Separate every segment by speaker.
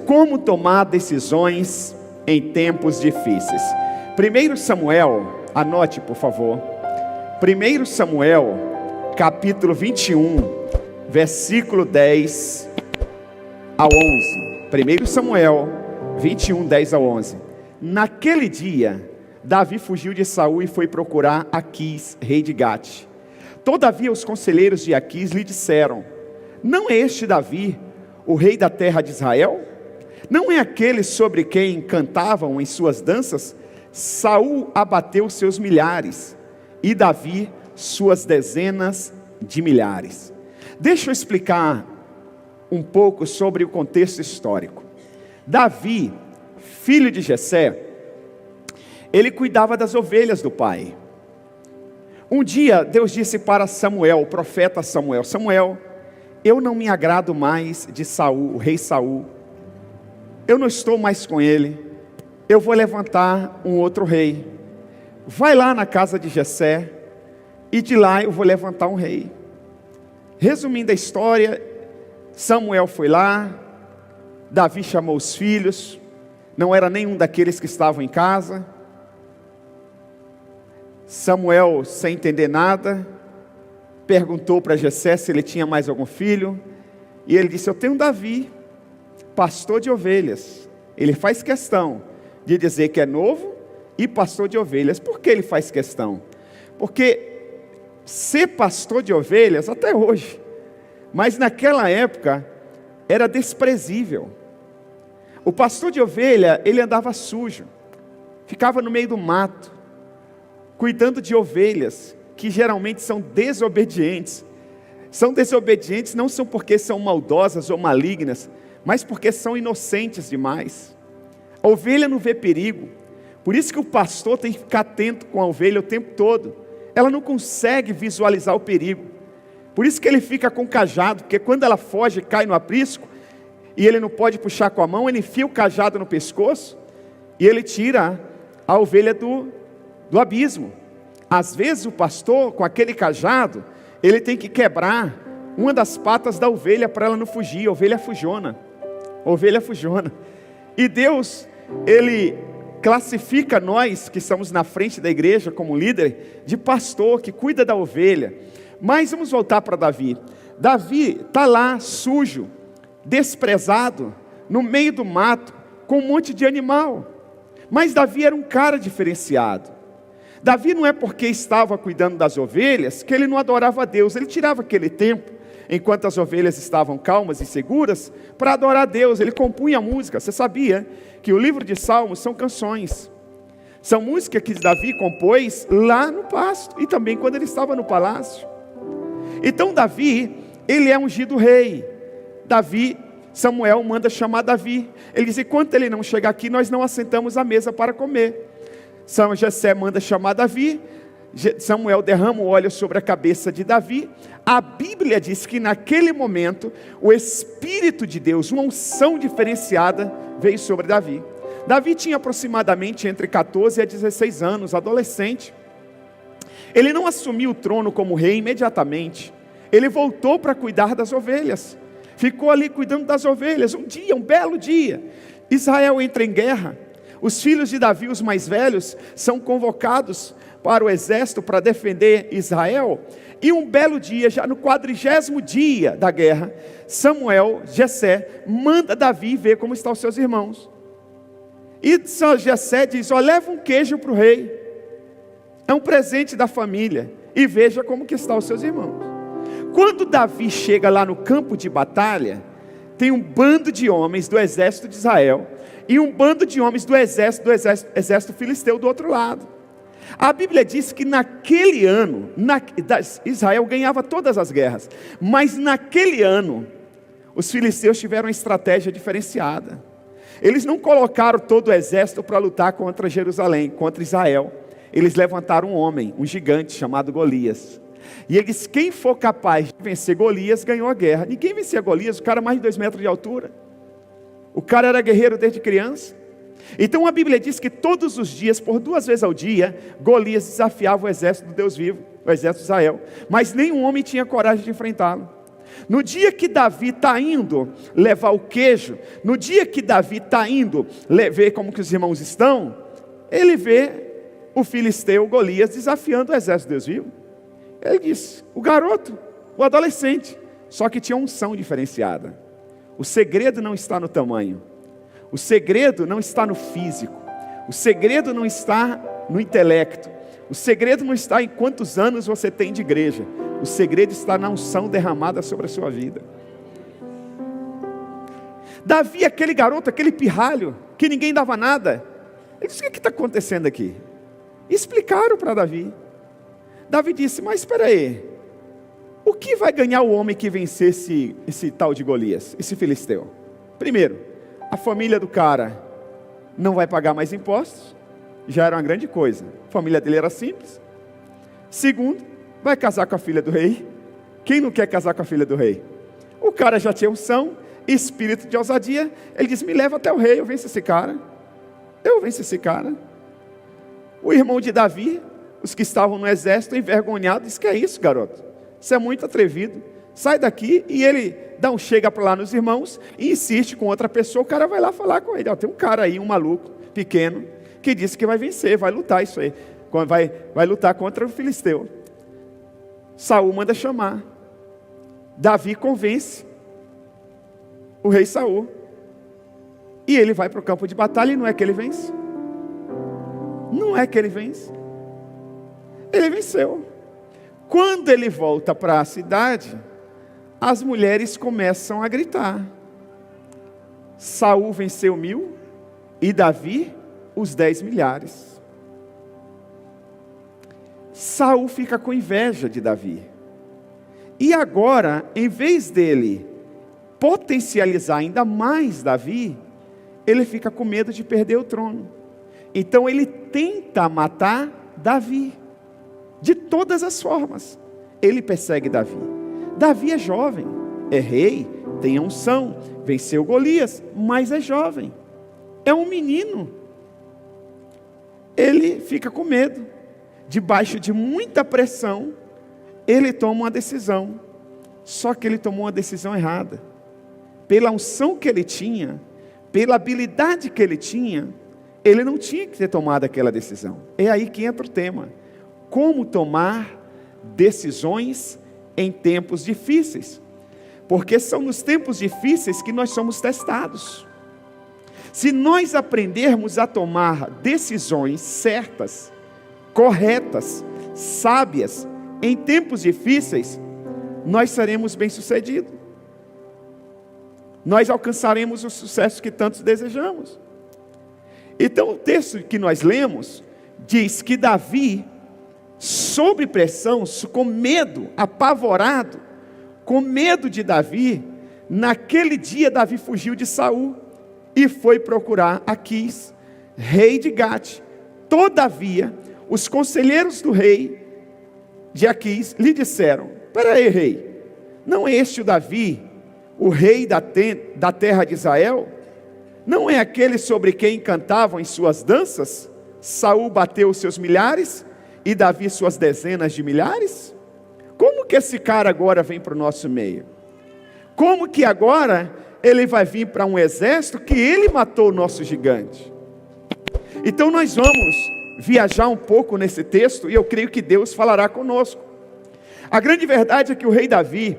Speaker 1: Como tomar decisões em tempos difíceis. 1 Samuel, anote por favor. 1 Samuel, capítulo 21, versículo 10 ao 11. 1 Samuel 21, 10 ao 11. Naquele dia, Davi fugiu de Saul e foi procurar Aquis, rei de Gate. Todavia os conselheiros de Aquis lhe disseram: não é este Davi, o rei da terra de Israel? Não é aquele sobre quem cantavam em suas danças? Saul abateu seus milhares, e Davi suas dezenas de milhares. Deixa eu explicar um pouco sobre o contexto histórico. Davi, filho de Jessé, ele cuidava das ovelhas do pai. Um dia Deus disse para Samuel, o profeta Samuel: Samuel, eu não me agrado mais de Saul, o rei Saul. Eu não estou mais com ele. Eu vou levantar um outro rei. Vai lá na casa de Jessé, e de lá eu vou levantar um rei. Resumindo a história, Samuel foi lá, Davi chamou os filhos, não era nenhum daqueles que estavam em casa. Samuel, sem entender nada, perguntou para Jessé se ele tinha mais algum filho, e ele disse: eu tenho Davi, pastor de ovelhas. Ele faz questão de dizer que é novo e pastor de ovelhas. Por que ele faz questão? Porque ser pastor de ovelhas, até hoje, mas naquela época, era desprezível. O pastor de ovelha, ele andava sujo, ficava no meio do mato, cuidando de ovelhas, que geralmente são desobedientes. São desobedientes não são porque são maldosas ou malignas, mas porque são inocentes demais. A ovelha não vê perigo, por isso que o pastor tem que ficar atento com a ovelha o tempo todo. Ela não consegue visualizar o perigo, por isso que ele fica com o cajado, porque quando ela foge, cai no aprisco, e ele não pode puxar com a mão, ele enfia o cajado no pescoço, e ele tira a ovelha do abismo. Às vezes o pastor, com aquele cajado, ele tem que quebrar uma das patas da ovelha, para ela não fugir. A ovelha fujona, e Deus, ele classifica nós que estamos na frente da igreja como líder, de pastor que cuida da ovelha. Mas vamos voltar para Davi. Davi está lá sujo, desprezado, no meio do mato, com um monte de animal. Mas Davi era um cara diferenciado. Davi não é porque estava cuidando das ovelhas que ele não adorava a Deus. Ele tirava aquele tempo, enquanto as ovelhas estavam calmas e seguras, para adorar a Deus. Ele compunha música. Você sabia que o livro de Salmos são canções? São músicas que Davi compôs lá no pasto, e também quando ele estava no palácio. Então Davi, ele é ungido rei. Samuel manda chamar Davi. Ele diz: enquanto ele não chegar aqui, nós não assentamos à mesa para comer. Jessé manda chamar Davi. Samuel derrama o óleo sobre a cabeça de Davi. A Bíblia diz que naquele momento, o Espírito de Deus, uma unção diferenciada, veio sobre Davi. Davi tinha aproximadamente entre 14 a 16 anos, adolescente. Ele não assumiu o trono como rei imediatamente. Ele voltou para cuidar das ovelhas. Ficou ali cuidando das ovelhas. Um belo dia, Israel entra em guerra. Os filhos de Davi, os mais velhos, são convocados para o exército para defender Israel. E um belo dia, já no 40º dia da guerra, Jessé manda Davi ver como estão os seus irmãos. E Jessé diz: leva um queijo para o rei, é um presente da família, e veja como que estão os seus irmãos. Quando Davi chega lá no campo de batalha, tem um bando de homens do exército de Israel, e um bando de homens do exército filisteu do outro lado. A Bíblia diz que naquele ano, Israel ganhava todas as guerras, mas naquele ano, os filisteus tiveram uma estratégia diferenciada. Eles não colocaram todo o exército para lutar contra Jerusalém, contra Israel. Eles levantaram um homem, um gigante chamado Golias. E eles: quem for capaz de vencer Golias, ganhou a guerra. Ninguém vencia Golias, o cara mais de 2 metros de altura. O cara era guerreiro desde criança. Então a Bíblia diz que todos os dias, por 2 vezes ao dia, Golias desafiava o exército do Deus vivo, o exército de Israel. Mas nenhum homem tinha coragem de enfrentá-lo. No dia que Davi está indo levar o queijo, no dia que Davi está indo ver como que os irmãos estão, ele vê o filisteu Golias desafiando o exército de Deus vivo. Ele disse, o garoto, o adolescente, só que tinha unção diferenciada. O segredo não está no tamanho, o segredo não está no físico, o segredo não está no intelecto, o segredo não está em quantos anos você tem de igreja, o segredo está na unção derramada sobre a sua vida. Davi, aquele garoto, aquele pirralho, que ninguém dava nada, ele disse, o que está acontecendo aqui? E explicaram para Davi. Davi disse, mas espera aí, o que vai ganhar o homem que vencer esse tal de Golias, esse filisteu? Primeiro, a família do cara não vai pagar mais impostos, já era uma grande coisa, a família dele era simples. Segundo, vai casar com a filha do rei. Quem não quer casar com a filha do rei? O cara já tinha unção, espírito de ousadia, ele diz, me leva até o rei, eu venço esse cara. O irmão de Davi, os que estavam no exército envergonhados, disse, que é isso, garoto? Você é muito atrevido, sai daqui. E ele dá um chega para lá nos irmãos e insiste com outra pessoa. O cara vai lá falar com ele, tem um cara aí, um maluco, pequeno, que disse que vai vencer, vai lutar isso aí, vai lutar contra o filisteu. Saul manda chamar, Davi convence o rei Saul, e ele vai para o campo de batalha, e não é que ele vence, ele venceu. Quando ele volta para a cidade, as mulheres começam a gritar, Saul venceu 1000, e Davi os 10 milhares. Saul fica com inveja de Davi, e agora, em vez dele potencializar ainda mais Davi, ele fica com medo de perder o trono. Então ele tenta matar Davi, de todas as formas. Ele persegue Davi. Davi é jovem, é rei, tem unção, venceu Golias, mas é jovem, é um menino. Ele fica com medo, debaixo de muita pressão, ele toma uma decisão. Só que ele tomou uma decisão errada. Pela unção que ele tinha, pela habilidade que ele tinha, ele não tinha que ter tomado aquela decisão. É aí que entra o tema. Como tomar decisões em tempos difíceis. Porque são nos tempos difíceis que nós somos testados. Se nós aprendermos a tomar decisões certas, corretas, sábias, em tempos difíceis, nós seremos bem-sucedidos. Nós alcançaremos o sucesso que tantos desejamos. Então o texto que nós lemos diz que Davi, sob pressão, com medo, apavorado, com medo de Davi, naquele dia Davi fugiu de Saul e foi procurar Aquis, rei de Gate. Todavia, os conselheiros do rei de Aquis lhe disseram, espera aí, rei, não é este o Davi, o rei da terra de Israel? Não é aquele sobre quem cantavam em suas danças? Saul bateu os seus milhares e Davi suas dezenas de milhares? Como que esse cara agora vem para o nosso meio? Como que agora ele vai vir para um exército que ele matou o nosso gigante? Então nós vamos viajar um pouco nesse texto e eu creio que Deus falará conosco. A grande verdade é que o rei Davi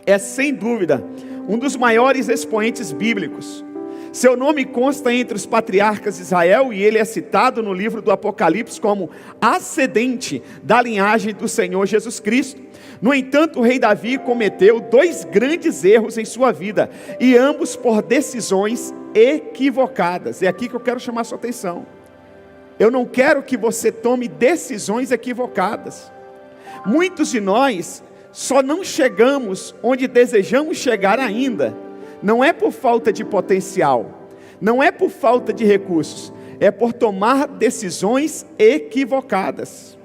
Speaker 1: é sem dúvida um dos maiores expoentes bíblicos. Seu nome consta entre os patriarcas de Israel e ele é citado no livro do Apocalipse como ascendente da linhagem do Senhor Jesus Cristo. No entanto, o rei Davi cometeu 2 grandes erros em sua vida, e ambos por decisões equivocadas. É aqui que eu quero chamar a sua atenção. Eu não quero que você tome decisões equivocadas. Muitos de nós só não chegamos onde desejamos chegar ainda, não é por falta de potencial, não é por falta de recursos, é por tomar decisões equivocadas.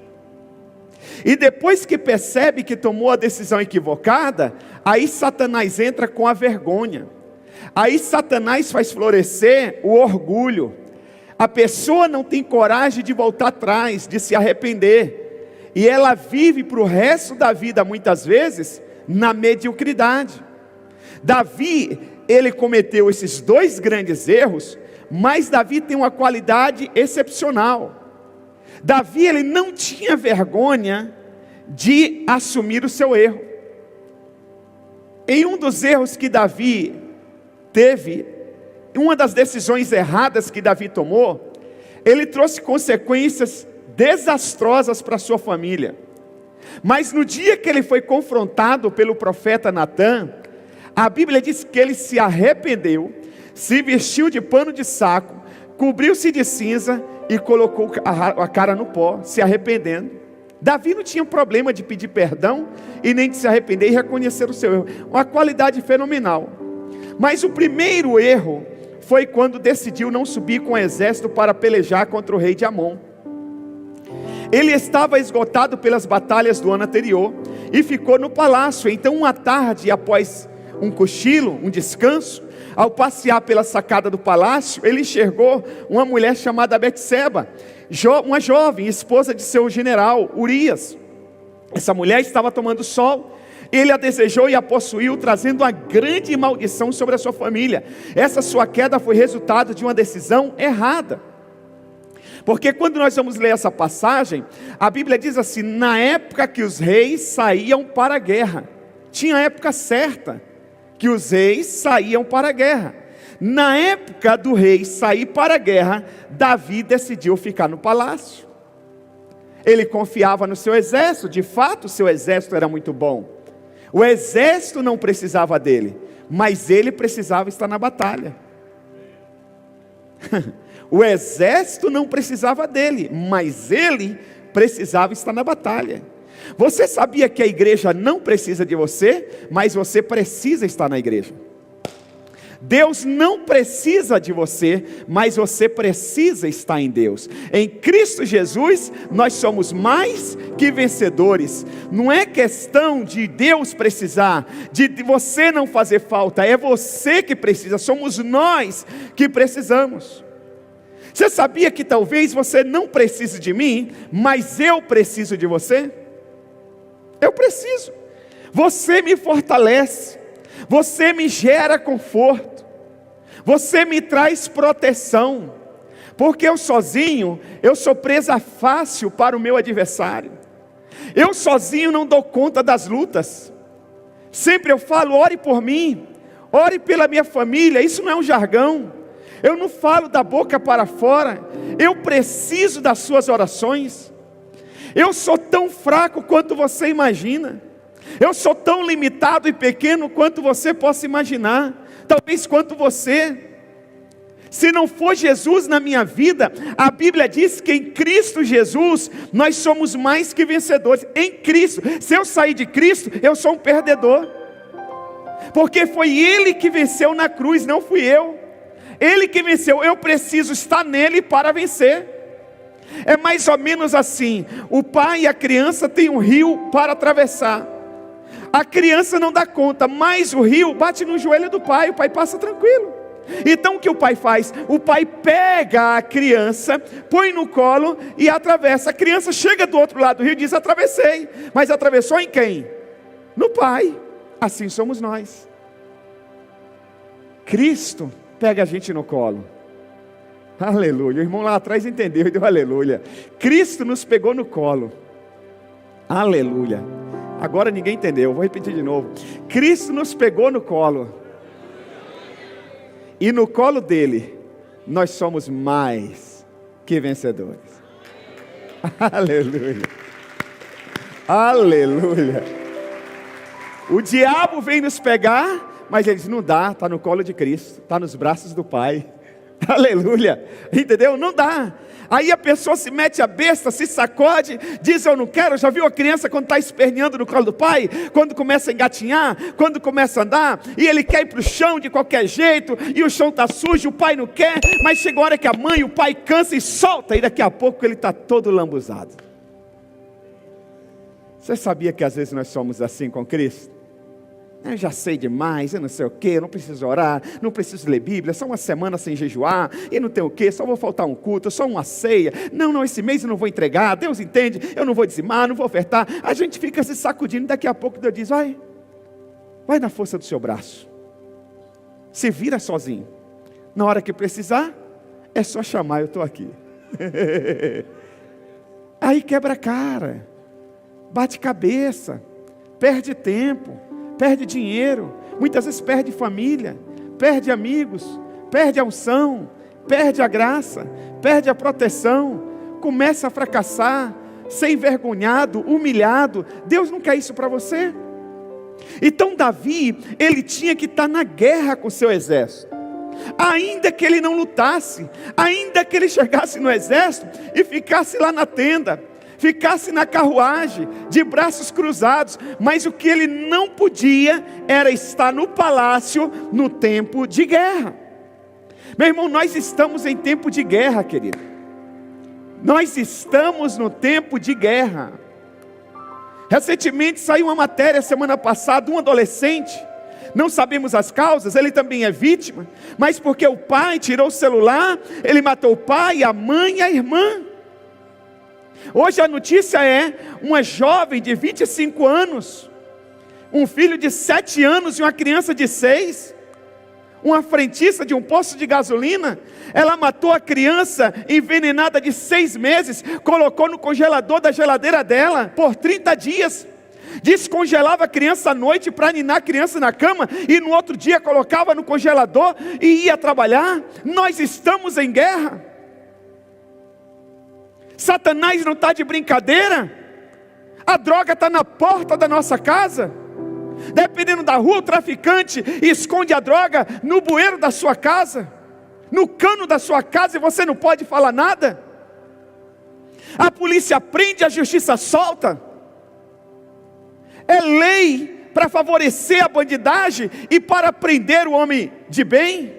Speaker 1: E depois que percebe que tomou a decisão equivocada, aí Satanás entra com a vergonha, aí Satanás faz florescer o orgulho. A pessoa não tem coragem de voltar atrás, de se arrepender, e ela vive para o resto da vida, muitas vezes, na mediocridade. Davi, ele cometeu esses dois grandes erros, mas Davi tem uma qualidade excepcional. Davi, ele não tinha vergonha de assumir o seu erro. Em um dos erros que Davi teve, uma das decisões erradas que Davi tomou, ele trouxe consequências desastrosas para sua família. Mas no dia que ele foi confrontado pelo profeta Natã, a Bíblia diz que ele se arrependeu, se vestiu de pano de saco, cobriu-se de cinza e colocou a cara no pó, se arrependendo. Davi não tinha problema de pedir perdão e nem de se arrepender e reconhecer o seu erro. Uma qualidade fenomenal. Mas o primeiro erro foi quando decidiu não subir com o exército para pelejar contra o rei de Amon. Ele estava esgotado pelas batalhas do ano anterior e ficou no palácio. Então, uma tarde, após um cochilo, um descanso, ao passear pela sacada do palácio, ele enxergou uma mulher chamada Betseba, uma jovem, esposa de seu general Urias. Essa mulher estava tomando sol. Ele a desejou e a possuiu, trazendo uma grande maldição sobre a sua família. Essa sua queda foi resultado de uma decisão errada. Porque quando nós vamos ler essa passagem, a Bíblia diz assim: na época que os reis saíam para a guerra. Tinha a época certa que os reis saíam para a guerra. Na época do rei sair para a guerra, Davi decidiu ficar no palácio. Ele confiava no seu exército. De fato, o seu exército era muito bom. O exército não precisava dele, mas ele precisava estar na batalha. O exército não precisava dele, mas ele precisava estar na batalha. Você sabia que a igreja não precisa de você, mas você precisa estar na igreja? Deus não precisa de você, mas você precisa estar em Deus. Em Cristo Jesus, nós somos mais que vencedores. Não é questão de Deus precisar, de você não fazer falta, é você que precisa, somos nós que precisamos. Você sabia que talvez você não precise de mim, mas eu preciso de você? Eu preciso. Você me fortalece, você me gera conforto, você me traz proteção, porque eu sozinho, eu sou presa fácil para o meu adversário. Eu sozinho não dou conta das lutas. Sempre eu falo: ore por mim, ore pela minha família. Isso não é um jargão. Eu não falo da boca para fora. Eu preciso das suas orações. Eu sou tão fraco quanto você imagina. Eu sou tão limitado e pequeno quanto você possa imaginar. Talvez quanto você. Se não for Jesus na minha vida, a Bíblia diz que em Cristo Jesus nós somos mais que vencedores. Em Cristo. Se eu sair de Cristo, eu sou um perdedor, porque foi Ele que venceu na cruz, não fui eu. Ele que venceu. Eu preciso estar nele para vencer. É mais ou menos assim: o pai e a criança têm um rio para atravessar. A criança não dá conta, mas o rio bate no joelho do pai, o pai passa tranquilo. Então o que o pai faz? O pai pega a criança, põe no colo e atravessa. A criança chega do outro lado do rio e diz: atravessei. Mas atravessou em quem? No pai. Assim somos nós. Cristo pega a gente no colo. Aleluia. O irmão lá atrás entendeu e deu aleluia. Cristo nos pegou no colo. Aleluia. Agora ninguém entendeu, vou repetir de novo. Cristo nos pegou no colo. E no colo dele, nós somos mais que vencedores. Aleluia. Aleluia. O diabo vem nos pegar, mas ele diz: não dá, está no colo de Cristo, está nos braços do Pai. Aleluia. Entendeu? Não dá. Aí a pessoa se mete a besta, se sacode, diz: eu não quero. Já viu a criança quando está esperneando no colo do pai? Quando começa a engatinhar, quando começa a andar, e ele quer ir para o chão de qualquer jeito, e o chão está sujo, o pai não quer, mas chega a hora que a mãe e o pai cansa e solta, e daqui a pouco ele está todo lambuzado. Você sabia que às vezes nós somos assim com Cristo? Eu já sei demais, eu não sei o que, eu não preciso orar, não preciso ler Bíblia, só uma semana sem jejuar, e não tem o que, só vou faltar um culto, só uma ceia, não, esse mês eu não vou entregar, Deus entende, eu não vou dizimar, não vou ofertar. A gente fica se sacudindo, daqui a pouco Deus diz: vai, Vai na força do seu braço. Se vira sozinho. Na hora que precisar, é só chamar, eu estou aqui. Aí quebra a cara, bate cabeça, perde tempo, perde dinheiro, muitas vezes perde família, perde amigos, perde a unção, perde a graça, perde a proteção, começa a fracassar, ser envergonhado, humilhado. Deus não quer isso para você. Então Davi, ele tinha que estar na guerra com o seu exército. Ainda que ele não lutasse, ainda que ele chegasse no exército e ficasse lá na tenda, ficasse na carruagem, de braços cruzados, mas o que ele não podia era estar no palácio no tempo de guerra. Meu irmão, nós estamos em tempo de guerra, querido. Nós estamos no tempo de guerra. Recentemente saiu uma matéria, semana passada, um adolescente, não sabemos as causas, ele também é vítima, mas porque o pai tirou o celular, ele matou o pai, a mãe e a irmã. Hoje a notícia é, uma jovem de 25 anos, um filho de 7 anos e uma criança de 6, uma frentista de um posto de gasolina, ela matou a criança envenenada de 6 meses, colocou no congelador da geladeira dela por 30 dias, descongelava a criança à noite para ninar a criança na cama, e no outro dia colocava no congelador e ia trabalhar. Nós estamos em guerra. Satanás não está de brincadeira. A droga está na porta da nossa casa. Dependendo da rua, o traficante esconde a droga no bueiro da sua casa, no cano da sua casa, e você não pode falar nada. A polícia prende, a justiça solta. É lei para favorecer a bandidagem e para prender o homem de bem.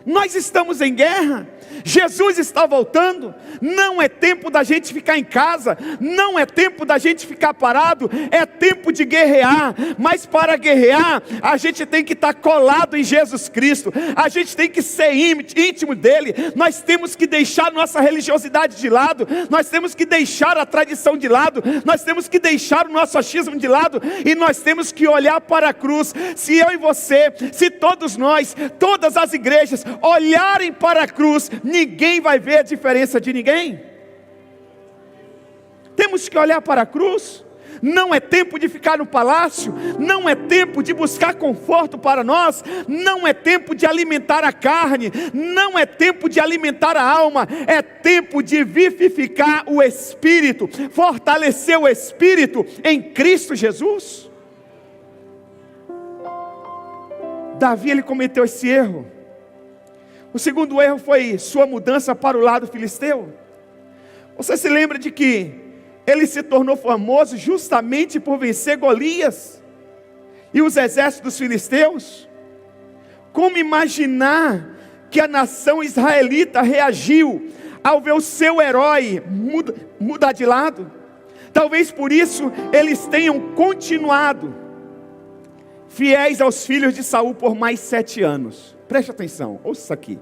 Speaker 1: Nós estamos em guerra. Jesus está voltando. Não é tempo da gente ficar em casa, não é tempo da gente ficar parado, é tempo de guerrear. Mas para guerrear, a gente tem que estar colado em Jesus Cristo, a gente tem que ser íntimo dele. Nós temos que deixar nossa religiosidade de lado, nós temos que deixar a tradição de lado, nós temos que deixar o nosso achismo de lado, e nós temos que olhar para a cruz. Se eu e você, se todos nós, todas as igrejas olharem para a cruz, ninguém vai ver a diferença de ninguém. Temos que olhar para a cruz. Não é tempo de ficar no palácio, não é tempo de buscar conforto para nós, não é tempo de alimentar a carne, não é tempo de alimentar a alma, é tempo de vivificar o Espírito, fortalecer o Espírito em Cristo Jesus. Davi, ele cometeu esse erro. O segundo erro foi sua mudança para o lado filisteu. Você se lembra de que ele se tornou famoso justamente por vencer Golias e os exércitos dos filisteus? Como imaginar que a nação israelita reagiu ao ver o seu herói mudar de lado? Talvez por isso eles tenham continuado fiéis aos filhos de Saul por mais 7 anos. Preste atenção, ouça isso aqui.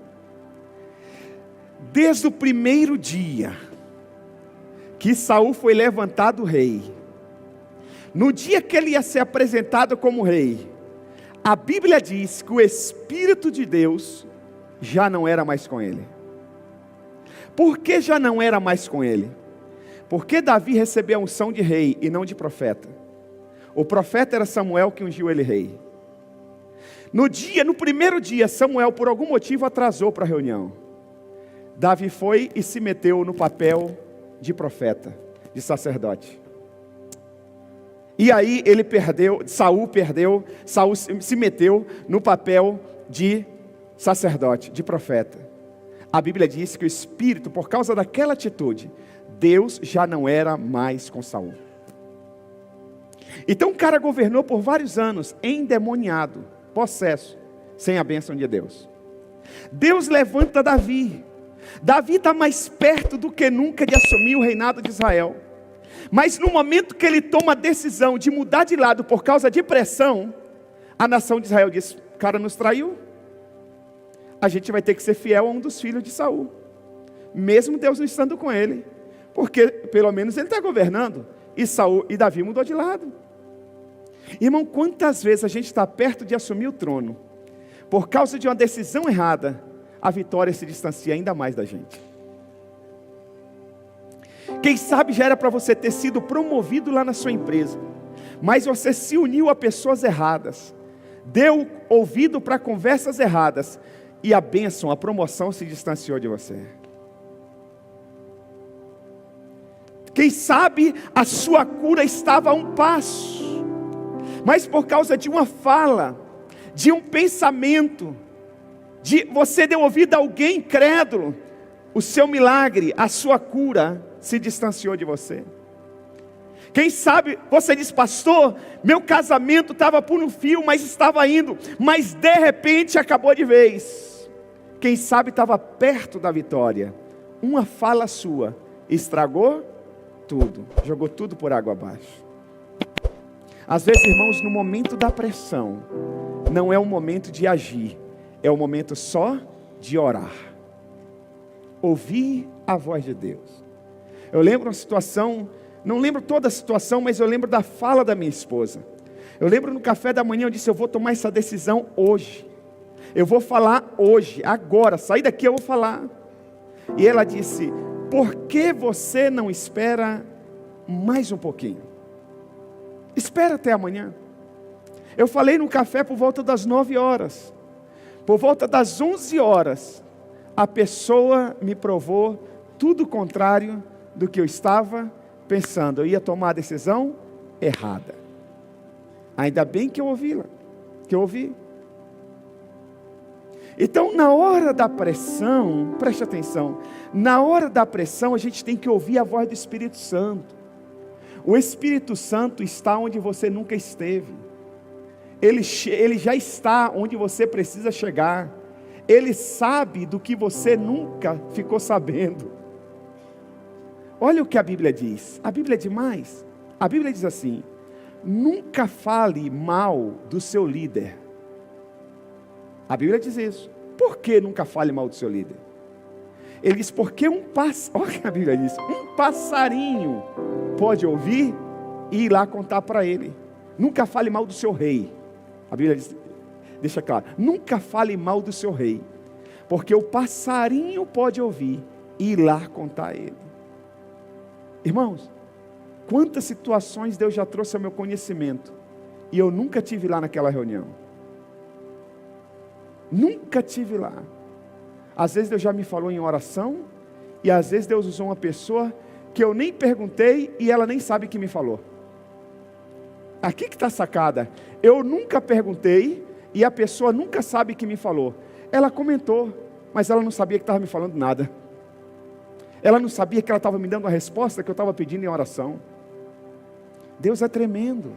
Speaker 1: Desde o primeiro dia que Saul foi levantado rei, no dia que ele ia ser apresentado como rei, a Bíblia diz que o Espírito de Deus já não era mais com ele. Por que já não era mais com ele? Porque Davi recebeu a unção de rei e não de profeta. O profeta era Samuel que ungiu ele rei. No primeiro dia, Samuel por algum motivo atrasou para a reunião. Davi foi e se meteu no papel de profeta, de sacerdote. E aí ele perdeu, Saul se meteu no papel de sacerdote, de profeta. A Bíblia diz que o Espírito, por causa daquela atitude, Deus já não era mais com Saul. Então o cara governou por vários anos, endemoniado, possesso, sem a bênção de Deus. Deus levanta Davi. Davi está mais perto do que nunca de assumir o reinado de Israel. Mas no momento que ele toma a decisão de mudar de lado por causa de pressão, a nação de Israel diz: o cara nos traiu, a gente vai ter que ser fiel a um dos filhos de Saul, mesmo Deus não estando com ele, porque pelo menos ele está governando. E Davi mudou de lado. Irmão, quantas vezes a gente está perto de assumir o trono, por causa de uma decisão errada, a vitória se distancia ainda mais da gente. Quem sabe já era para você ter sido promovido lá na sua empresa, mas você se uniu a pessoas erradas, deu ouvido para conversas erradas, e a bênção, a promoção se distanciou de você. Quem sabe a sua cura estava a um passo, mas por causa de uma fala, de um pensamento, de você deu ouvido a alguém incrédulo, o seu milagre, a sua cura se distanciou de você. Quem sabe você diz: pastor, meu casamento estava por um fio, mas estava indo, mas de repente acabou de vez. Quem sabe estava perto da vitória, uma fala sua estragou tudo, jogou tudo por água abaixo. Às vezes, irmãos, no momento da pressão, não é o momento de agir, é o momento só de orar, ouvir a voz de Deus. Eu lembro uma situação, não lembro toda a situação, mas eu lembro da fala da minha esposa. Eu lembro no café da manhã, eu disse: eu vou tomar essa decisão hoje, eu vou falar hoje, agora, sair daqui eu vou falar. E ela disse: por que você não espera mais um pouquinho? Espera até amanhã. Eu falei no café por volta das 9 horas. Por volta das 11 horas, a pessoa me provou tudo o contrário do que eu estava pensando. Eu ia tomar a decisão errada. Ainda bem que eu ouvi-la, que eu ouvi. Então, na hora da pressão, preste atenção, na hora da pressão a gente tem que ouvir a voz do Espírito Santo. O Espírito Santo está onde você nunca esteve. Ele já está onde você precisa chegar. Ele sabe do que você nunca ficou sabendo. Olha o que a Bíblia diz. A Bíblia é demais. A Bíblia diz assim: nunca fale mal do seu líder. A Bíblia diz isso. Por que nunca fale mal do seu líder? Ele diz: porque olha o que a Bíblia diz: um passarinho pode ouvir e ir lá contar para ele. Nunca fale mal do seu rei. A Bíblia diz, deixa claro: nunca fale mal do seu rei, porque o passarinho pode ouvir e ir lá contar a ele. Irmãos, quantas situações Deus já trouxe ao meu conhecimento e eu nunca tive lá naquela reunião. Nunca tive lá. Às vezes Deus já me falou em oração, e às vezes Deus usou uma pessoa que eu nem perguntei e ela nem sabe que me falou. Aqui que está a sacada. Eu nunca perguntei e a pessoa nunca sabe que me falou. Ela comentou, mas ela não sabia que estava me falando nada. Ela não sabia que ela estava me dando a resposta que eu estava pedindo em oração. Deus é tremendo.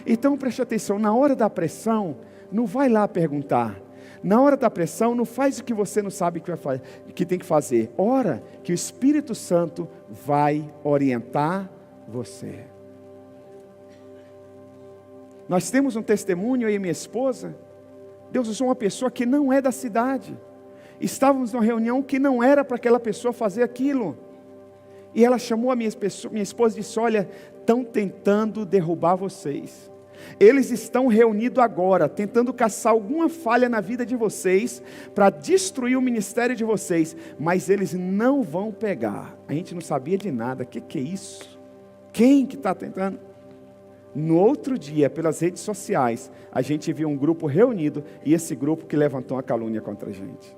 Speaker 1: Então preste atenção, na hora da pressão, não vai lá perguntar. Na hora da pressão, não faz o que você não sabe que tem que fazer. Ora, que o Espírito Santo vai orientar você. Nós temos um testemunho, eu e minha esposa. Deus usou uma pessoa que não é da cidade. Estávamos numa reunião que não era para aquela pessoa fazer aquilo. E ela chamou a minha esposa e disse: olha, estão tentando derrubar vocês. Eles estão reunidos agora, tentando caçar alguma falha na vida de vocês, para destruir o ministério de vocês, mas eles não vão pegar. A gente não sabia de nada. O que é isso? Quem que está tentando? No outro dia, pelas redes sociais, a gente viu um grupo reunido, e esse grupo que levantou a calúnia contra a gente.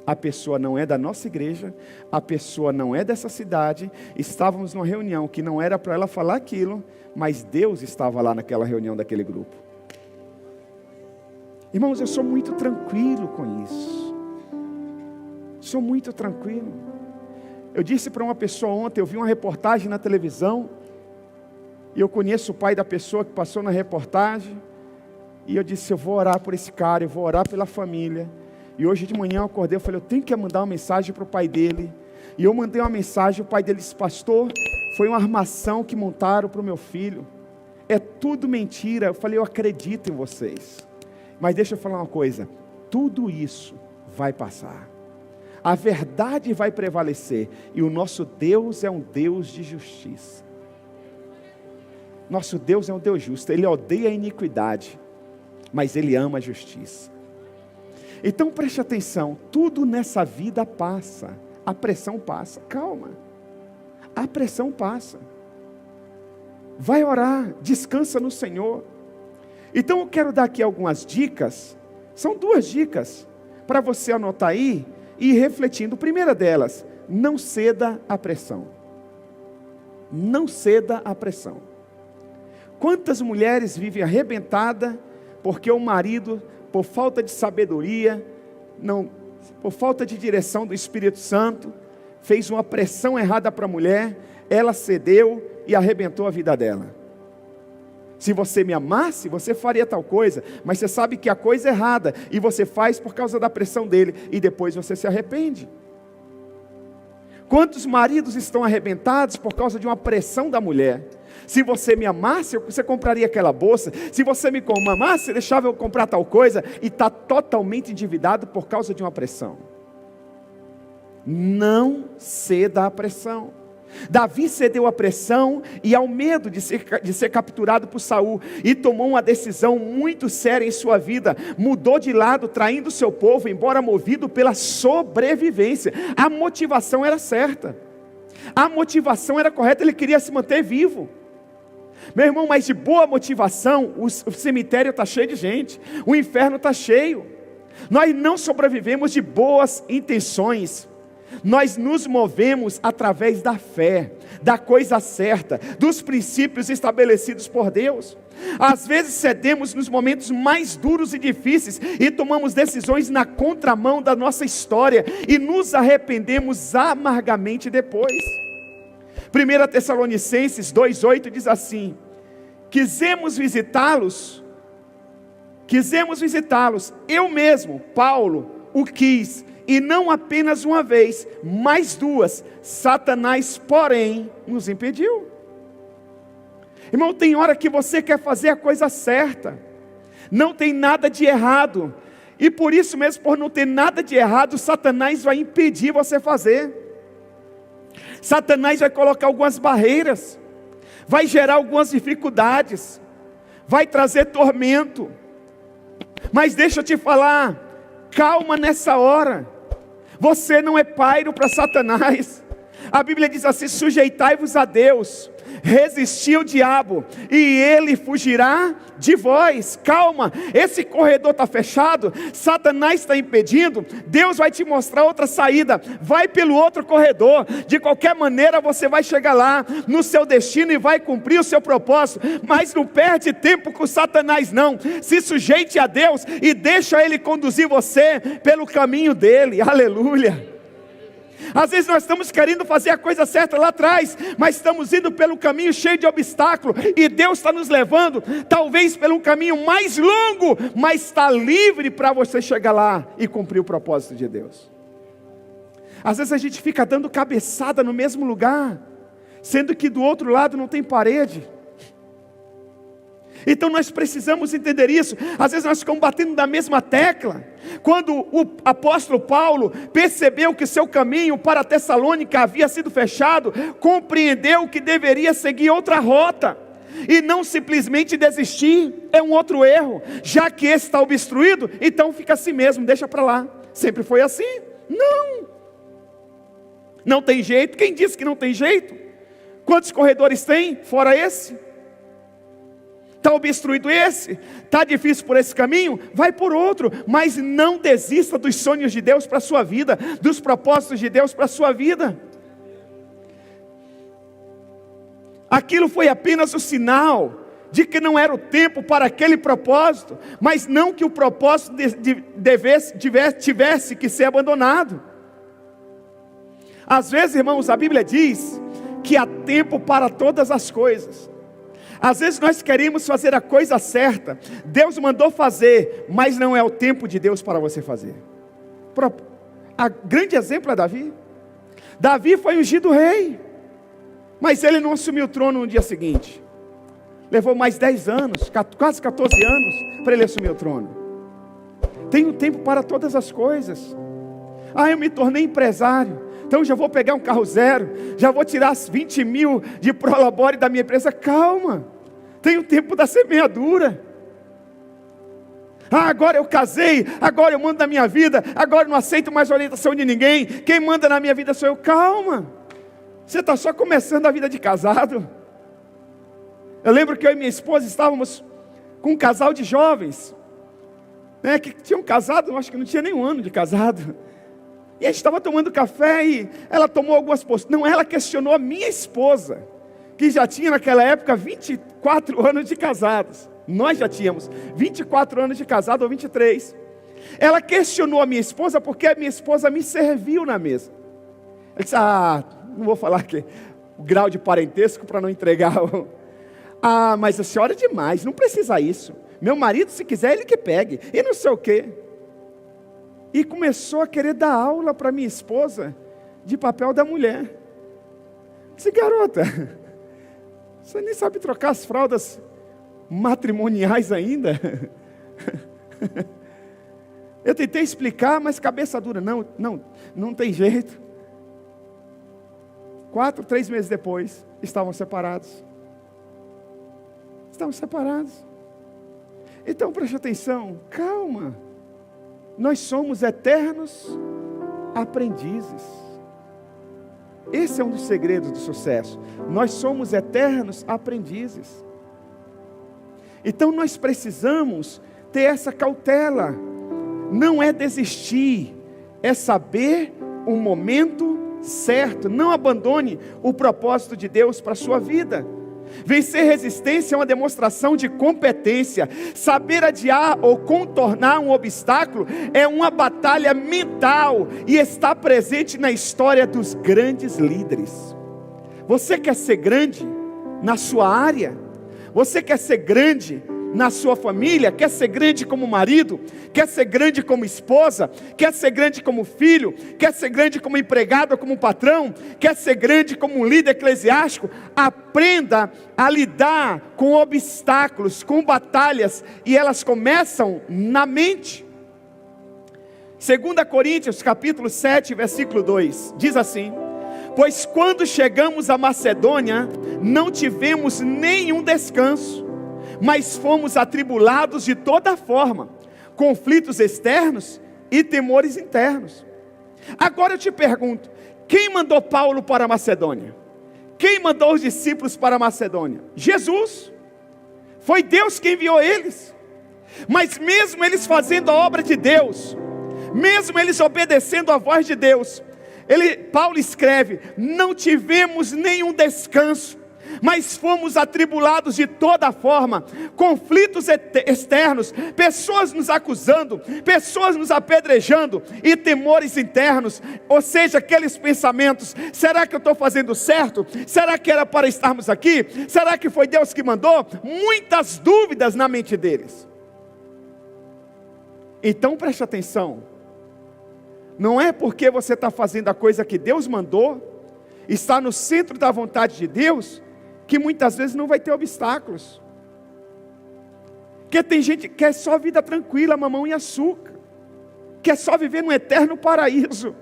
Speaker 1: A pessoa não é da nossa igreja, a pessoa não é dessa cidade. Estávamos numa reunião que não era para ela falar aquilo, mas Deus estava lá naquela reunião daquele grupo. Irmãos, eu sou muito tranquilo com isso. Sou muito tranquilo. Eu disse para uma pessoa ontem, eu vi uma reportagem na televisão, e eu conheço o pai da pessoa que passou na reportagem, e eu disse: eu vou orar por esse cara, eu vou orar pela família. E hoje de manhã eu acordei, eu falei: eu tenho que mandar uma mensagem para o pai dele. E eu mandei uma mensagem, o pai dele disse: pastor, foi uma armação que montaram para o meu filho. É tudo mentira. Eu falei: eu acredito em vocês. Mas deixa eu falar uma coisa, tudo isso vai passar. A verdade vai prevalecer. E o nosso Deus é um Deus de justiça. Nosso Deus é um Deus justo, Ele odeia a iniquidade, mas Ele ama a justiça. Então preste atenção, tudo nessa vida passa, a pressão passa, calma, a pressão passa. Vai orar, descansa no Senhor. Então eu quero dar aqui algumas dicas, são 2 dicas, para você anotar aí e ir refletindo. Primeira delas, não ceda à pressão. Não ceda à pressão. Quantas mulheres vivem arrebentadas porque o marido, por falta de sabedoria, por falta de direção do Espírito Santo, fez uma pressão errada para a mulher, ela cedeu e arrebentou a vida dela. Se você me amasse, você faria tal coisa, mas você sabe que a coisa é errada, e você faz por causa da pressão dele, e depois você se arrepende. Quantos maridos estão arrebentados por causa de uma pressão da mulher? Se você me amasse, você compraria aquela bolsa. Se você me amasse, você deixava eu comprar tal coisa. E está totalmente endividado por causa de uma pressão. Não ceda à pressão. Davi cedeu à pressão e ao medo de ser capturado por Saul, e tomou uma decisão muito séria em sua vida. Mudou de lado, traindo seu povo, embora movido pela sobrevivência. A motivação era certa, a motivação era correta, ele queria se manter vivo. Meu irmão, mas de boa motivação, o cemitério está cheio de gente, o inferno está cheio. Nós não sobrevivemos de boas intenções. Nós nos movemos através da fé, da coisa certa, dos princípios estabelecidos por Deus. Às vezes cedemos nos momentos mais duros e difíceis, e tomamos decisões na contramão da nossa história, e nos arrependemos amargamente depois. 1 Tessalonicenses 2,8 diz assim: quisemos visitá-los, eu mesmo, Paulo, o quis, e não apenas uma vez, mas 2, Satanás, porém, nos impediu. Irmão, tem hora que você quer fazer a coisa certa, não tem nada de errado, e por isso mesmo, por não ter nada de errado, Satanás vai impedir você fazer. Satanás vai colocar algumas barreiras, vai gerar algumas dificuldades, vai trazer tormento. Mas deixa eu te falar, calma nessa hora. Você não é pairo para Satanás. A Bíblia diz assim: sujeitai-vos a Deus, resisti ao diabo, e ele fugirá de vós. Calma, esse corredor está fechado, Satanás está impedindo, Deus vai te mostrar outra saída. Vai pelo outro corredor, de qualquer maneira você vai chegar lá, no seu destino, e vai cumprir o seu propósito. Mas não perde tempo com Satanás não, se sujeite a Deus, e deixa ele conduzir você pelo caminho dele. Aleluia. Às vezes nós estamos querendo fazer a coisa certa lá atrás, mas estamos indo pelo caminho cheio de obstáculos, e Deus está nos levando, talvez pelo um caminho mais longo, mas está livre para você chegar lá e cumprir o propósito de Deus. Às vezes a gente fica dando cabeçada no mesmo lugar, sendo que do outro lado não tem parede. Então nós precisamos entender isso. Às vezes nós ficamos batendo na mesma tecla. Quando o apóstolo Paulo percebeu que seu caminho para Tessalônica havia sido fechado, compreendeu que deveria seguir outra rota, e não simplesmente desistir. É um outro erro. Já que esse está obstruído, então fica assim mesmo, deixa para lá. Sempre foi assim? Não tem jeito. Quem disse que não tem jeito? Quantos corredores tem fora esse? Está obstruído esse? Está difícil por esse caminho? Vai por outro. Mas não desista dos sonhos de Deus para a sua vida, dos propósitos de Deus para a sua vida. Aquilo foi apenas o sinal de que não era o tempo para aquele propósito, mas não que o propósito tivesse que ser abandonado. Às vezes, irmãos, a Bíblia diz que há tempo para todas as coisas. Às vezes nós queremos fazer a coisa certa, Deus mandou fazer, mas não é o tempo de Deus para você fazer. A grande exemplo é Davi. Davi foi ungido rei, mas ele não assumiu o trono no dia seguinte. Levou mais 10 anos, quase 14 anos, para ele assumir o trono. Tem um tempo para todas as coisas. Eu me tornei empresário, então já vou pegar um carro zero, já vou tirar 20 mil de prolabore da minha empresa. Calma, Tem o tempo da semeadura. Agora eu casei, agora eu mando na minha vida, agora eu não aceito mais orientação de ninguém, quem manda na minha vida sou eu. Calma, você está só começando a vida de casado. Eu lembro que eu e minha esposa estávamos com um casal de jovens, né, que tinham casado, acho que não tinha nem um ano de casado, e a gente estava tomando café e ela tomou algumas posturas. Não, ela questionou a minha esposa, que já tinha naquela época 24 anos de casados. Nós já tínhamos 24 anos de casado, ou 23. Ela questionou a minha esposa, porque a minha esposa me serviu na mesa. Ela disse, não vou falar aqui o grau de parentesco para não entregar. Mas a senhora é demais, não precisa isso. Meu marido, se quiser, ele que pegue. E não sei o quê. E começou a querer dar aula para minha esposa de papel da mulher. Disse, garota, você nem sabe trocar as fraldas matrimoniais ainda? Eu tentei explicar, mas cabeça dura. Não tem jeito. 3 meses depois, estavam separados. Então preste atenção, calma. Nós somos eternos aprendizes. Esse é um dos segredos do sucesso. Nós somos eternos aprendizes. Então nós precisamos ter essa cautela. Não é desistir, é saber o momento certo. Não abandone o propósito de Deus para a sua vida. Vencer resistência é uma demonstração de competência. Saber adiar ou contornar um obstáculo é uma batalha mental e está presente na história dos grandes líderes. Você quer ser grande na sua área? Você quer ser grande na sua família? Quer ser grande como marido? Quer ser grande como esposa? Quer ser grande como filho? Quer ser grande como empregado ou como patrão? Quer ser grande como um líder eclesiástico? Aprenda a lidar com obstáculos, com batalhas, e elas começam na mente. 2 Coríntios capítulo 7, versículo 2, diz assim: pois quando chegamos à Macedônia, não tivemos nenhum descanso, mas fomos atribulados de toda forma, conflitos externos e temores internos. Agora eu te pergunto, quem mandou Paulo para a Macedônia? Quem mandou os discípulos para a Macedônia? Jesus. Foi Deus quem enviou eles. Mas mesmo eles fazendo a obra de Deus, mesmo eles obedecendo a voz de Deus, Paulo escreve, não tivemos nenhum descanso, mas fomos atribulados de toda forma, conflitos externos, pessoas nos acusando, pessoas nos apedrejando e temores internos, ou seja, aqueles pensamentos: será que eu estou fazendo certo? Será que era para estarmos aqui? Será que foi Deus que mandou? Muitas dúvidas na mente deles. Então preste atenção, não é porque você está fazendo a coisa que Deus mandou, está no centro da vontade de Deus, que muitas vezes não vai ter obstáculos. Porque tem gente que quer só vida tranquila, mamão e açúcar, quer só viver num eterno paraíso,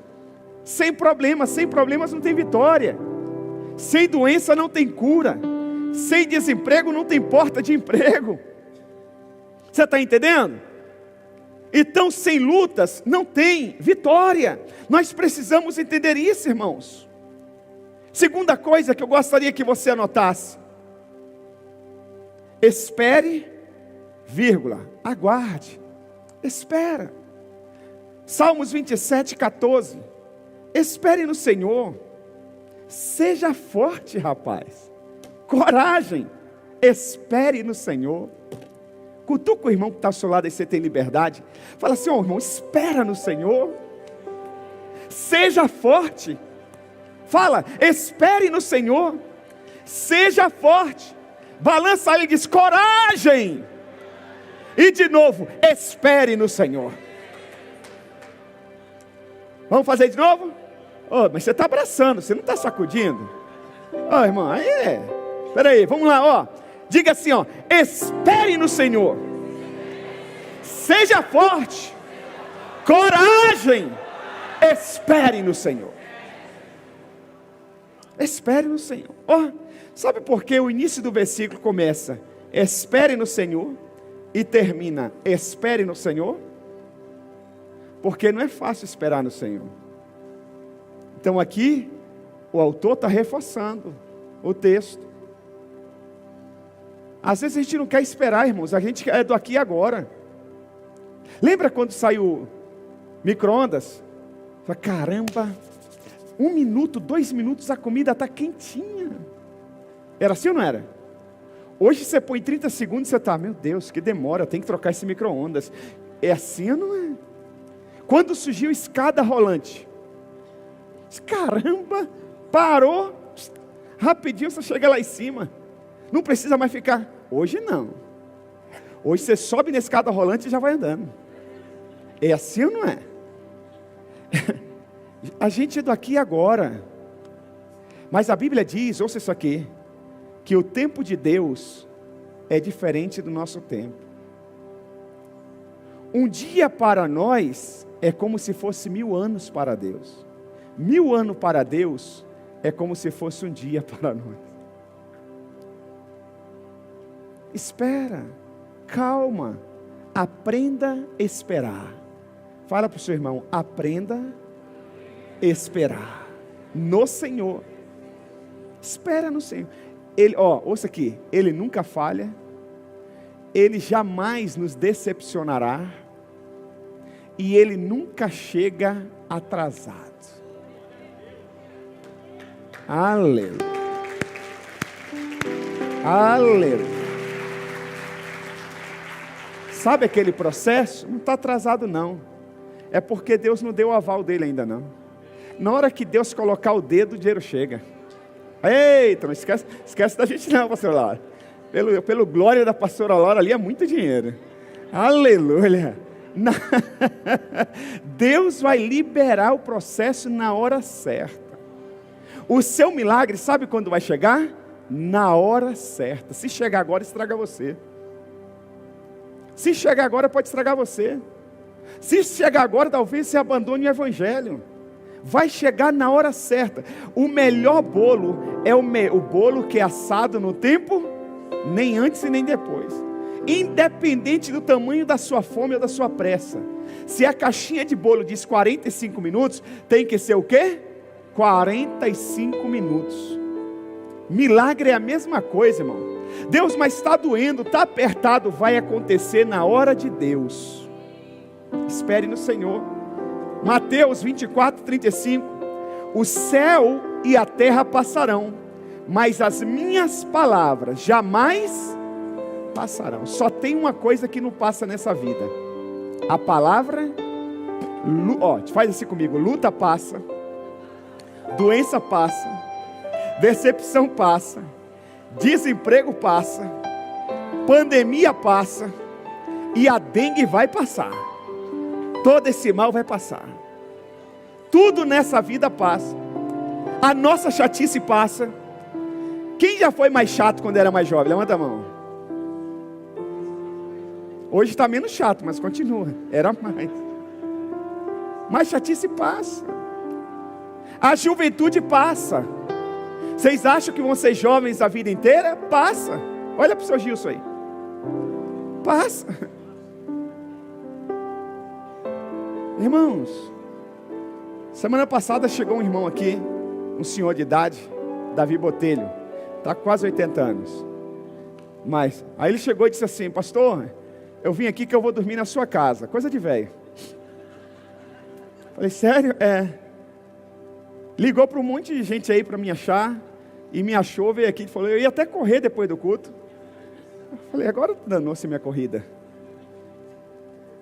Speaker 1: sem problemas não tem vitória, sem doença não tem cura, sem desemprego não tem porta de emprego. Você está entendendo? Então sem lutas não tem vitória. Nós precisamos entender isso, irmãos. Segunda coisa que eu gostaria que você anotasse: espere, aguarde, espera. Salmos 27, 14. Espere no Senhor, seja forte, rapaz, coragem, espere no Senhor. Cutuca o irmão que está ao seu lado, aí você tem liberdade. Fala assim: irmão, espera no Senhor, seja forte. Fala, espere no Senhor, seja forte. Balança ele e diz: coragem. E de novo, espere no Senhor. Vamos fazer de novo? Mas você está abraçando, você não está sacudindo. Irmão, aí espera aí, vamos lá, diga assim, espere no Senhor, seja forte, coragem, espere no Senhor. Espere no Senhor. Sabe por que o início do versículo começa: espere no Senhor, e termina, espere no Senhor, porque não é fácil esperar no Senhor. Então aqui, o autor está reforçando o texto. Às vezes a gente não quer esperar, irmãos, a gente é do aqui e agora. Lembra quando saiu micro-ondas? Fala, caramba, 1 minuto, 2 minutos, a comida está quentinha. Era assim ou não era? Hoje você põe 30 segundos e você está, meu Deus, que demora, tem que trocar esse micro-ondas. É assim ou não é? Quando surgiu escada rolante, caramba, parou, rapidinho você chega lá em cima. Não precisa mais ficar. Hoje não. Hoje você sobe na escada rolante e já vai andando. É assim ou não é? A gente é do aqui e agora. Mas a Bíblia diz, ouça isso aqui, que o tempo de Deus é diferente do nosso tempo. Um dia para nós é como se fosse 1000 anos para Deus. 1000 anos para Deus é como se fosse um dia para nós. Espera, calma, aprenda a esperar. Fala para o seu irmão, aprenda a esperar no Senhor. Espera no Senhor. Ele, ouça aqui, Ele nunca falha, Ele jamais nos decepcionará, e Ele nunca chega atrasado. Aleluia. Aleluia. Sabe aquele processo? Não está atrasado não. É porque Deus não deu o aval dele ainda não. Na hora que Deus colocar o dedo, o dinheiro chega. Eita, não esquece da gente não, pastor Laura. Pelo glória da pastora Laura, ali é muito dinheiro. Aleluia. Deus vai liberar o processo na hora certa. O seu milagre, sabe quando vai chegar? Na hora certa. Se chegar agora, estraga você. Se chegar agora, pode estragar você. Se chegar agora, talvez você abandone o evangelho. Vai chegar na hora certa. O melhor bolo é o bolo que é assado no tempo, nem antes e nem depois. Independente do tamanho da sua fome ou da sua pressa. Se a caixinha de bolo diz 45 minutos, tem que ser o quê? 45 minutos. Milagre é a mesma coisa, irmão. Deus, mas está doendo, está apertado, vai acontecer na hora de Deus. Espere no Senhor. Mateus 24, 35. O céu e a terra passarão, mas as minhas palavras jamais passarão. Só tem uma coisa que não passa nessa vida. A palavra, faz assim comigo, luta passa, doença passa, decepção passa, desemprego passa, pandemia passa, e a dengue vai passar. Todo esse mal vai passar. Tudo nessa vida passa. A nossa chatice passa. Quem já foi mais chato quando era mais jovem? Levanta a mão. Hoje está menos chato, mas continua. Era mais. Mas chatice passa. A juventude passa. Vocês acham que vão ser jovens a vida inteira? Passa. Olha para o seu Gilson aí. Passa. Irmãos, semana passada chegou um irmão aqui, um senhor de idade, Davi Botelho, está com quase 80 anos. Mas, aí ele chegou e disse assim: pastor, eu vim aqui que eu vou dormir na sua casa. Coisa de velho. Falei, sério? Ligou para um monte de gente aí para me achar, e me achou, veio aqui e falou, eu ia até correr depois do culto. Eu falei, agora danou-se minha corrida.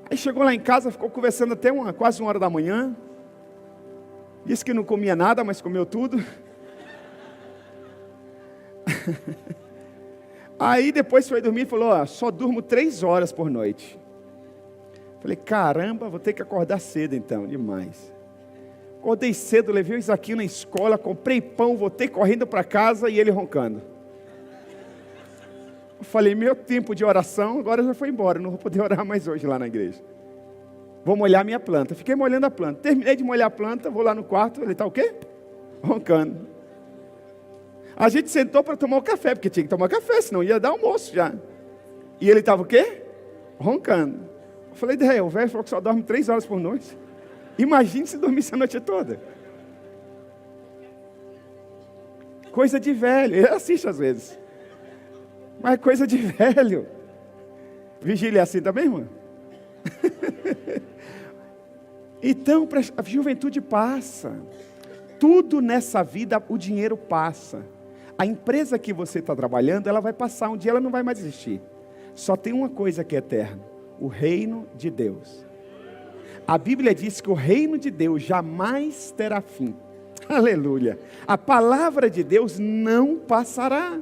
Speaker 1: Aí chegou lá em casa, ficou conversando até quase 1 hora da manhã. Disse que não comia nada, mas comeu tudo. Aí depois foi dormir e falou, só durmo 3 horas por noite. Falei, caramba, vou ter que acordar cedo então, demais. Acordei cedo, levei o Isaquinho na escola, comprei pão, voltei correndo para casa e ele roncando. Eu falei, meu tempo de oração agora já foi embora, não vou poder orar mais hoje lá na igreja. Vou molhar minha planta. Fiquei molhando a planta. Terminei de molhar a planta, vou lá no quarto, ele está o quê? Roncando. A gente sentou para tomar o café, porque tinha que tomar café, senão ia dar almoço já. E ele estava o quê? Roncando. Eu falei, o velho falou que só dorme 3 horas por noite. Imagine se dormisse a noite toda. Coisa de velho. Ele assiste às vezes. Mas coisa de velho. Vigília é assim também, irmã? Então, a juventude passa. Tudo nessa vida, o dinheiro passa. A empresa que você está trabalhando, ela vai passar. Um dia ela não vai mais existir. Só tem uma coisa que é eterna: o reino de Deus. A Bíblia diz que o reino de Deus jamais terá fim. Aleluia. A palavra de Deus não passará.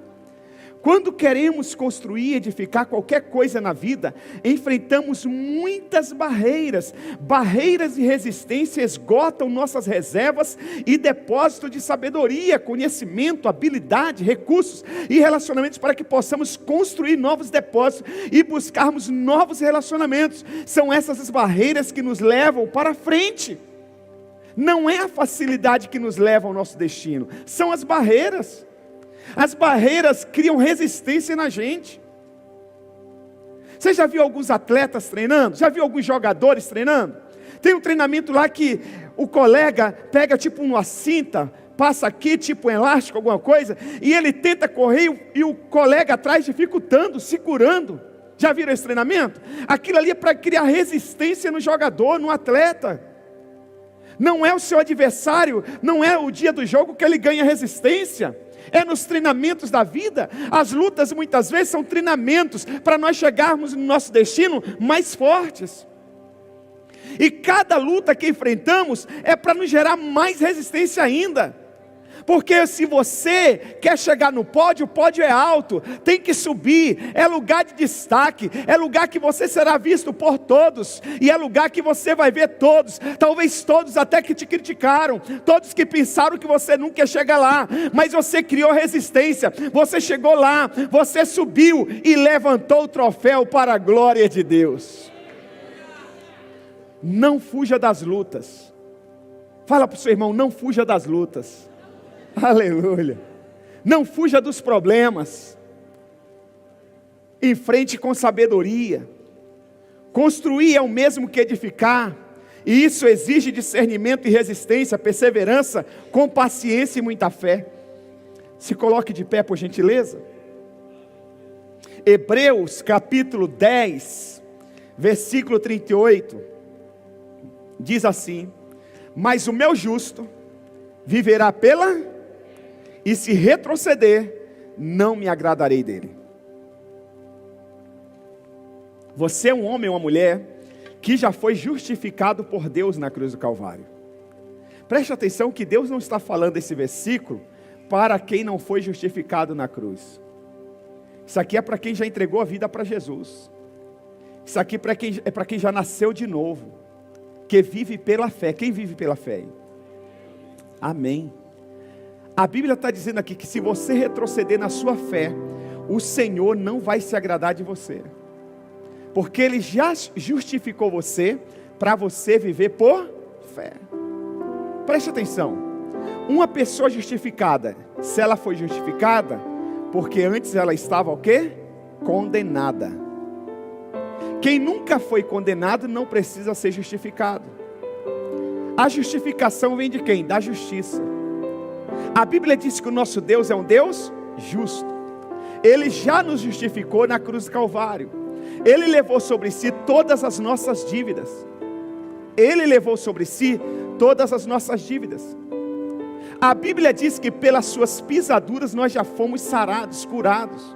Speaker 1: Quando queremos construir, edificar qualquer coisa na vida, enfrentamos muitas barreiras. Barreiras de resistência esgotam nossas reservas e depósito de sabedoria, conhecimento, habilidade, recursos e relacionamentos para que possamos construir novos depósitos e buscarmos novos relacionamentos. São essas as barreiras que nos levam para frente. Não é a facilidade que nos leva ao nosso destino, são as barreiras. As barreiras criam resistência na gente. Você já viu alguns atletas treinando? Já viu alguns jogadores treinando? Tem um treinamento lá que o colega pega tipo uma cinta, passa aqui tipo um elástico, alguma coisa, e ele tenta correr e o colega atrás dificultando, segurando. Já viram esse treinamento? Aquilo ali é para criar resistência no jogador, no atleta. Não é o seu adversário, não é o dia do jogo que ele ganha resistência. É nos treinamentos da vida. As lutas muitas vezes são treinamentos para nós chegarmos no nosso destino mais fortes. E cada luta que enfrentamos é para nos gerar mais resistência ainda. Porque se você quer chegar no pódio, o pódio é alto, tem que subir, é lugar de destaque, é lugar que você será visto por todos, e é lugar que você vai ver todos, talvez todos até que te criticaram, todos que pensaram que você nunca ia chegar lá, mas você criou resistência, você chegou lá, você subiu e levantou o troféu para a glória de Deus. Não fuja das lutas. Fala para o seu irmão, não fuja das lutas. Aleluia. Não fuja dos problemas. Enfrente com sabedoria. Construir é o mesmo que edificar, e isso exige discernimento e resistência, perseverança, com paciência e muita fé. Se coloque de pé, por gentileza. Hebreus capítulo 10, versículo 38, diz assim: mas o meu justo viverá e se retroceder, não me agradarei dele. Você é um homem ou uma mulher que já foi justificado por Deus na cruz do Calvário. Preste atenção que Deus não está falando esse versículo para quem não foi justificado na cruz. Isso aqui é para quem já entregou a vida para Jesus. Isso aqui é para quem já nasceu de novo, que vive pela fé. Quem vive pela fé? Amém. A Bíblia está dizendo aqui que se você retroceder na sua fé, o Senhor não vai se agradar de você, porque Ele já justificou você, para você viver por fé. Preste atenção, uma pessoa justificada, se ela foi justificada, porque antes ela estava o quê? Condenada. Quem nunca foi condenado não precisa ser justificado. A justificação vem de quem? Da justiça. A Bíblia diz que o nosso Deus é um Deus justo. Ele já nos justificou na cruz do Calvário. Ele levou sobre si todas as nossas dívidas. Ele levou sobre si todas as nossas dívidas. A Bíblia diz que pelas suas pisaduras nós já fomos sarados, curados.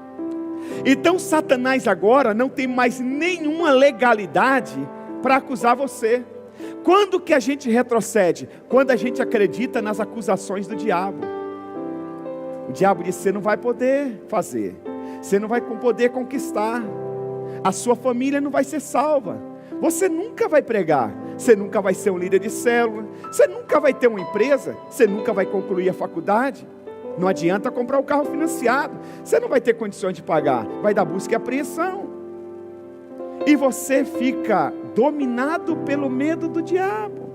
Speaker 1: Então Satanás agora não tem mais nenhuma legalidade para acusar você. Quando que a gente retrocede? Quando a gente acredita nas acusações do diabo. O diabo diz: você não vai poder fazer, você não vai poder conquistar, a sua família não vai ser salva, você nunca vai pregar, você nunca vai ser um líder de célula, você nunca vai ter uma empresa, você nunca vai concluir a faculdade, não adianta comprar o carro financiado, você não vai ter condições de pagar, vai dar busca e apreensão. E você fica dominado pelo medo do diabo.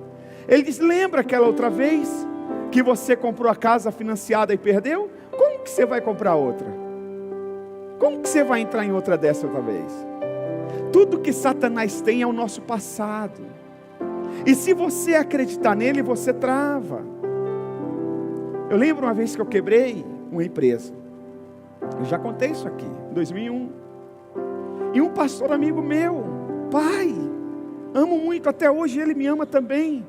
Speaker 1: Ele diz: lembra aquela outra vez que você comprou a casa financiada e perdeu? Como que você vai comprar outra? Como que você vai entrar em outra dessa outra vez? Tudo que Satanás tem é o nosso passado. E se você acreditar nele, você trava. Eu lembro uma vez que eu quebrei uma empresa. Eu já contei isso aqui, em 2001. E um pastor amigo meu, pai, amo muito até hoje, ele me ama também.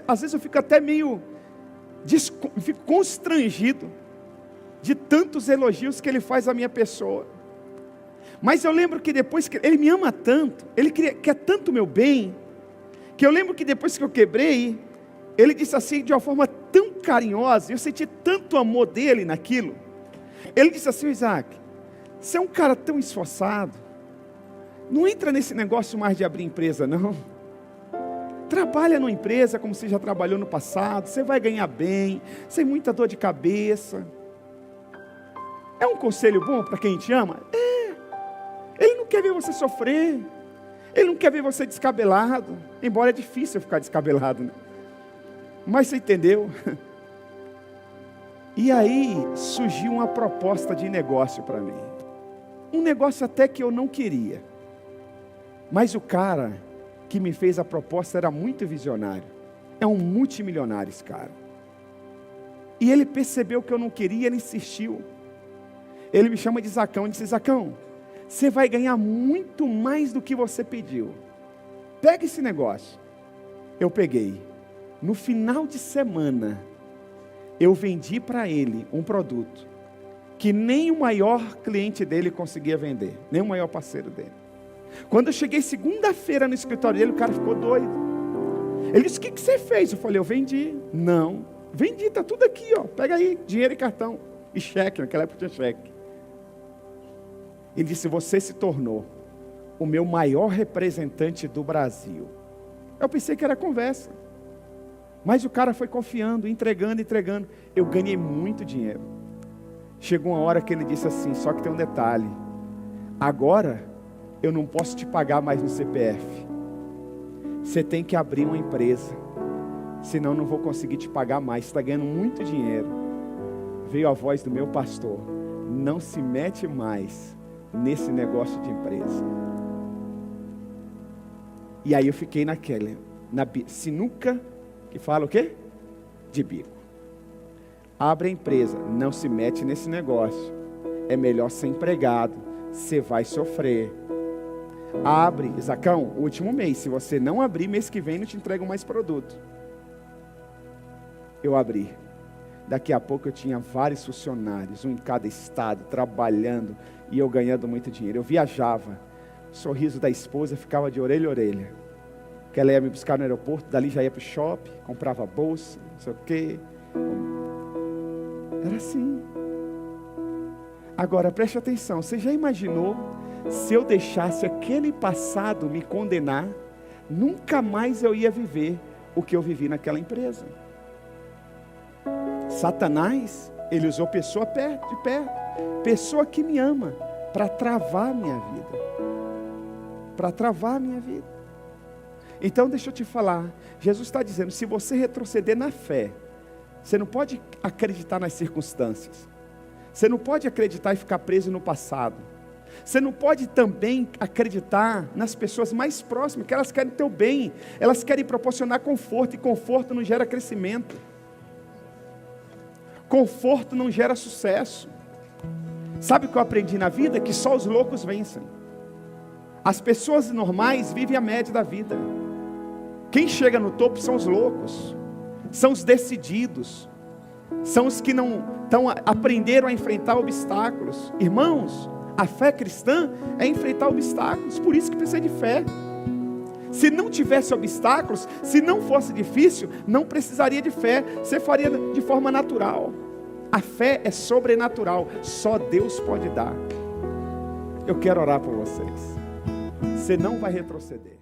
Speaker 1: Às vezes eu fico até meio fico constrangido de tantos elogios que ele faz à minha pessoa. Mas eu lembro que depois que ele me ama tanto, ele quer tanto o meu bem, que eu lembro que depois que eu quebrei, ele disse assim de uma forma tão carinhosa, eu senti tanto amor dele naquilo. Ele disse assim: Isaac, você é um cara tão esforçado, não entra nesse negócio mais de abrir empresa não. Trabalha numa empresa como você já trabalhou no passado, você vai ganhar bem, sem muita dor de cabeça. É um conselho bom para quem te ama? É. Ele não quer ver você sofrer, ele não quer ver você descabelado, embora é difícil ficar descabelado, né? Mas você entendeu? E aí surgiu uma proposta de negócio para mim. Um negócio até que eu não queria. Mas o cara que me fez a proposta era muito visionário. É um multimilionário esse cara. E ele percebeu que eu não queria, ele insistiu. Ele me chama de Zacão, e disse: Zacão, você vai ganhar muito mais do que você pediu. Pega esse negócio. Eu peguei. No final de semana, eu vendi para ele um produto que nem o maior cliente dele conseguia vender, nem o maior parceiro dele. Quando eu cheguei segunda-feira no escritório dele, o cara ficou doido. Ele disse: o que você fez? Eu falei: eu vendi. Não, vendi, está tudo aqui, ó. Pega aí, dinheiro e cartão. E cheque, naquela época tinha cheque. Ele disse: você se tornou o meu maior representante do Brasil. Eu pensei que era conversa. Mas o cara foi confiando, entregando. Eu ganhei muito dinheiro. Chegou uma hora que ele disse assim: só que tem um detalhe. Agora, eu não posso te pagar mais no CPF. Você tem que abrir uma empresa. Senão eu não vou conseguir te pagar mais. Você está ganhando muito dinheiro. Veio a voz do meu pastor: não se mete mais nesse negócio de empresa. E aí eu fiquei na sinuca, que fala o quê? De bico. Abre a empresa, não se mete nesse negócio. É melhor ser empregado, você vai sofrer. Abre, Zacão, último mês. Se você não abrir, mês que vem não te entregam mais produto. Eu abri. Daqui a pouco eu tinha vários funcionários, um em cada estado, trabalhando, e eu ganhando muito dinheiro. Eu viajava, o sorriso da esposa ficava de orelha a orelha, que ela ia me buscar no aeroporto, dali já ia para o shopping, comprava bolsa, não sei o quê. Era assim. Agora preste atenção, você já imaginou se eu deixasse aquele passado me condenar? Nunca mais eu ia viver o que eu vivi naquela empresa. Satanás, ele usou pessoa de perto, pessoa que me ama, para travar minha vida. Para travar minha vida. Então deixa eu te falar, Jesus está dizendo: se você retroceder na fé, você não pode acreditar nas circunstâncias, você não pode acreditar e ficar preso no passado, você não pode também acreditar nas pessoas mais próximas, que elas querem o teu bem, elas querem proporcionar conforto, e conforto não gera crescimento, conforto não gera sucesso. Sabe o que eu aprendi na vida? Que só os loucos vencem. As pessoas normais vivem a média da vida. Quem chega no topo são os loucos, são os decididos, são os que aprenderam a enfrentar obstáculos. Irmãos, a fé cristã é enfrentar obstáculos, por isso que precisa de fé. Se não tivesse obstáculos, se não fosse difícil, não precisaria de fé, você faria de forma natural. A fé é sobrenatural, só Deus pode dar. Eu quero orar por vocês. Você não vai retroceder.